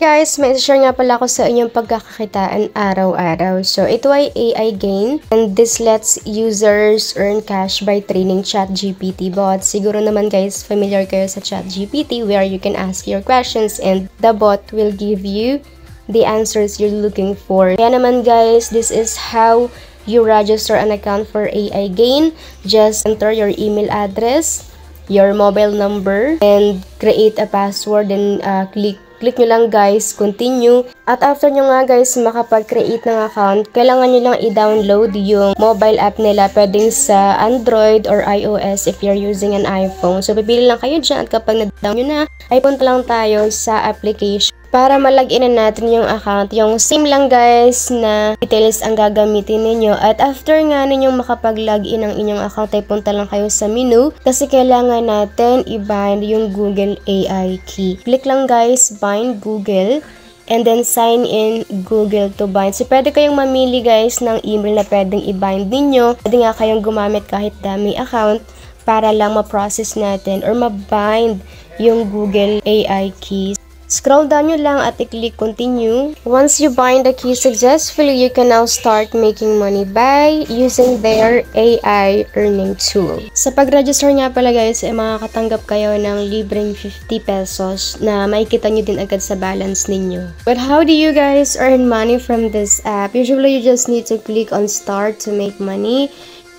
Guys, may share nga pala ako sa inyong pagkakakitaan araw-araw. So, ito ay AI Gain and this lets users earn cash by training ChatGPT bots. Siguro naman guys, familiar kayo sa ChatGPT where you can ask your questions and the bot will give you the answers you're looking for. Kaya naman guys, this is how you register an account for AI Gain. Just enter your email address, your mobile number, and create a password and click nyo lang guys, continue. At after nyo nga guys makapag-create ng account, kailangan nyo lang i-download yung mobile app nila. Pwedeng sa Android or iOS if you're using an iPhone. So, pipili lang kayo dyan at kapag na-down nyo na, ay punta lang tayo sa application para malagin na natin yung account. Yung same lang guys na details ang gagamitin ninyo. At after nga ninyong makapag-login ng inyong account, ay punta lang kayo sa menu kasi kailangan natin i-bind yung Google AI key. Click lang guys, bind Google, and then sign in Google to bind. So, pwede kayong mamili guys ng email na pwedeng i-bind ninyo. Pwede nga kayong gumamit kahit dami account para lang ma-process natin or ma-bind yung Google AI keys. Scroll down nyo lang at i-click continue. Once you bind the key successfully, you can now start making money by using their AI earning tool. Sa pag-register nga pala guys, makakatanggap kayo ng libreng 50 pesos na makikita nyo din agad sa balance ninyo. But how do you guys earn money from this app? Usually, you just need to click on start to make money.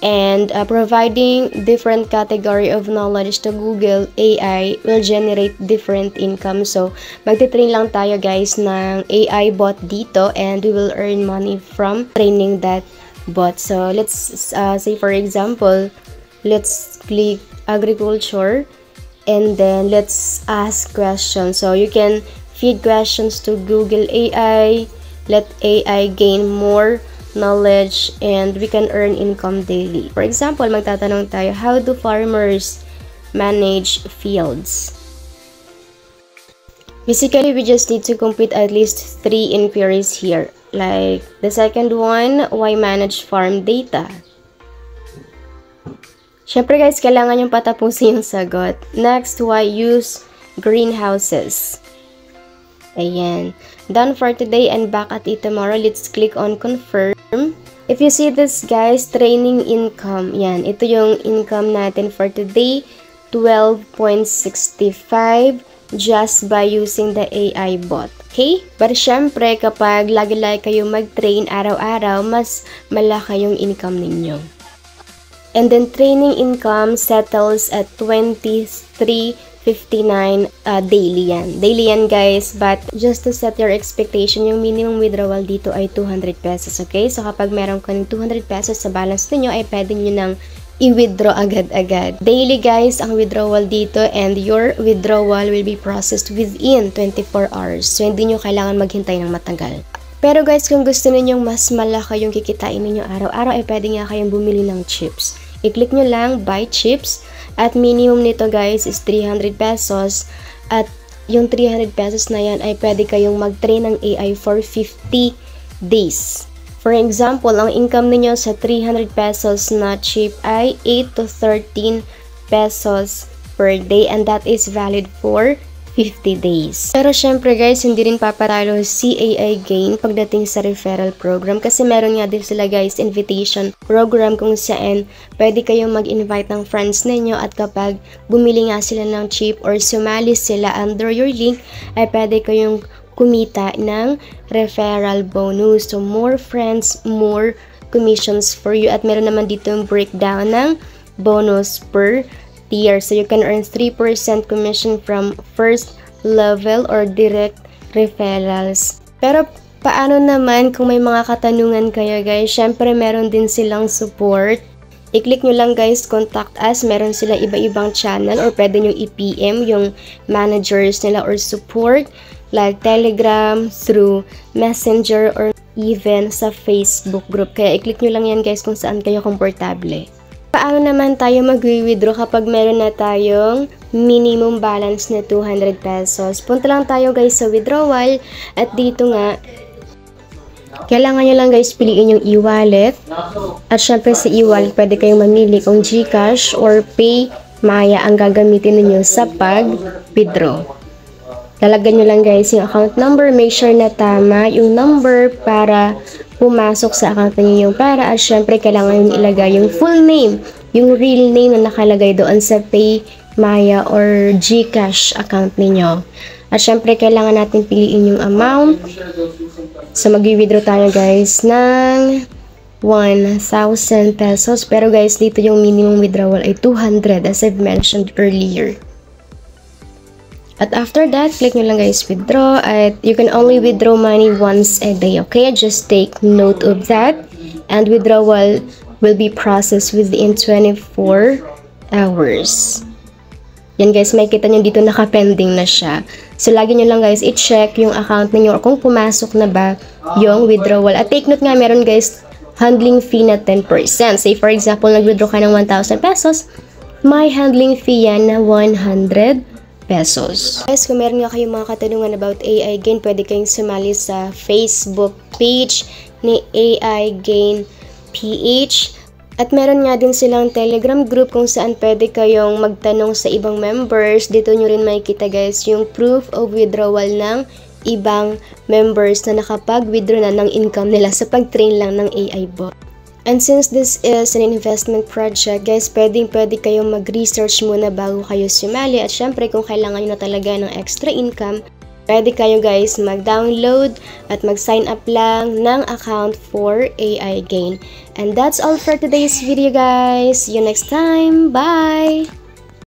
And providing different category of knowledge to Google AI will generate different income. So, magtitrain lang tayo guys ng AI bot dito and we will earn money from training that bot. So, let's say for example, let's click agriculture and then let's ask questions. So, you can feed questions to Google AI, let AI gain more knowledge, and we can earn income daily. For example, magtatanong tayo, how do farmers manage fields? Basically, we just need to complete at least 3 inquiries here. Like, the second one, why manage farm data? Syempre guys, kailangan yung patapusin yung sagot. Next, why use greenhouses? Ayan. Done for today and back at it tomorrow. Let's click on confirm. If you see this guys, training income. Yan. Ito yung income natin for today. 12.65 just by using the AI bot. Okay? But syempre, kapag lagi-lagi kayo mag-train araw-araw, mas malaki yung income ninyo. And then training income settles at 23.59 daily yan. Daily yan guys, but just to set your expectation, yung minimum withdrawal dito ay 200 pesos, okay? So kapag meron ka ng 200 pesos sa balance niyo ay pwede nyo nang i-withdraw agad-agad. Daily guys ang withdrawal dito and your withdrawal will be processed within 24 hours. So hindi nyo kailangan maghintay ng matagal. Pero guys, kung gusto ninyong mas malaki yung kikitain ninyo araw-araw, ay pwede nga kayong bumili ng chips. I-click nyo lang, buy chips. At minimum nito guys is 300 pesos. At yung 300 pesos na yan ay pwede kayong mag-train ng AI for 50 days. For example, ang income niyo sa 300 pesos na chip ay 8 to 13 pesos per day. And that is valid for 50 days. Pero syempre guys, hindi rin paparalo si AI Gain pagdating sa referral program kasi meron nga din sila guys invitation program kung saan pwede kayong mag-invite ng friends ninyo at kapag bumili nga sila ng chip or sumali sila under your link ay pwede kayong kumita ng referral bonus. So more friends, more commissions for you at meron naman dito yung breakdown ng bonus per tier. So you can earn 3% commission from first level or direct referrals. Pero paano naman kung may mga katanungan kayo guys? Syempre meron din silang support. I-click nyo lang guys, contact us. Meron sila iba-ibang channel or pwede nyo i-PM yung managers nila or support like Telegram, through Messenger, or even sa Facebook group. Kaya i-click nyo lang yan guys kung saan kayo komportable. Paano naman tayo mag-withdraw kapag meron na tayong minimum balance na 200 pesos? Punta lang tayo guys sa withdrawal at dito nga, kailangan nyo lang guys piliin yung e-wallet. At syempre sa e-wallet pwede kayong mamili kung GCash or Pay Maya ang gagamitin ninyo sa pag-withdraw. Lalagyan nyo lang guys yung account number. Make sure na tama yung number para pumasok sa account niyo yung pera. At syempre, kailangan nyo ilagay yung full name, yung real name na nakalagay doon sa PayMaya or GCash account niyo. At syempre, kailangan natin piliin yung amount. So, mag-withdraw tayo guys ng 1,000 pesos. Pero guys, dito yung minimum withdrawal ay 200 as I've mentioned earlier. At after that, click nyo lang guys withdraw. At you can only withdraw money once a day, okay? Just take note of that. And withdrawal will be processed within 24 hours. Yan guys, makikita nyo dito naka-pending na siya. So, lagi nyo lang guys i-check yung account niyo kung pumasok na ba yung withdrawal. At take note nga, meron guys handling fee na 10%. Say for example, nag-withdraw ka ng 1,000 pesos, may handling fee yan na 100 pesos. Guys, kung meron nga kayong mga katanungan about AI Gain, pwede kayong sumali sa Facebook page ni AI Gain PH. At meron nga din silang Telegram group kung saan pwede kayong magtanong sa ibang members. Dito nyo rin makikita guys yung proof of withdrawal ng ibang members na nakapag-withdraw na ng income nila sa pag-train lang ng AI bot. And since this is an investment project, guys, pwede kayong mag-research muna bago kayo sumali. At syempre, kung kailangan nyo na talaga ng extra income, pwede kayo guys mag-download at mag-sign up lang ng account for AI Gain. And that's all for today's video guys. See you next time. Bye!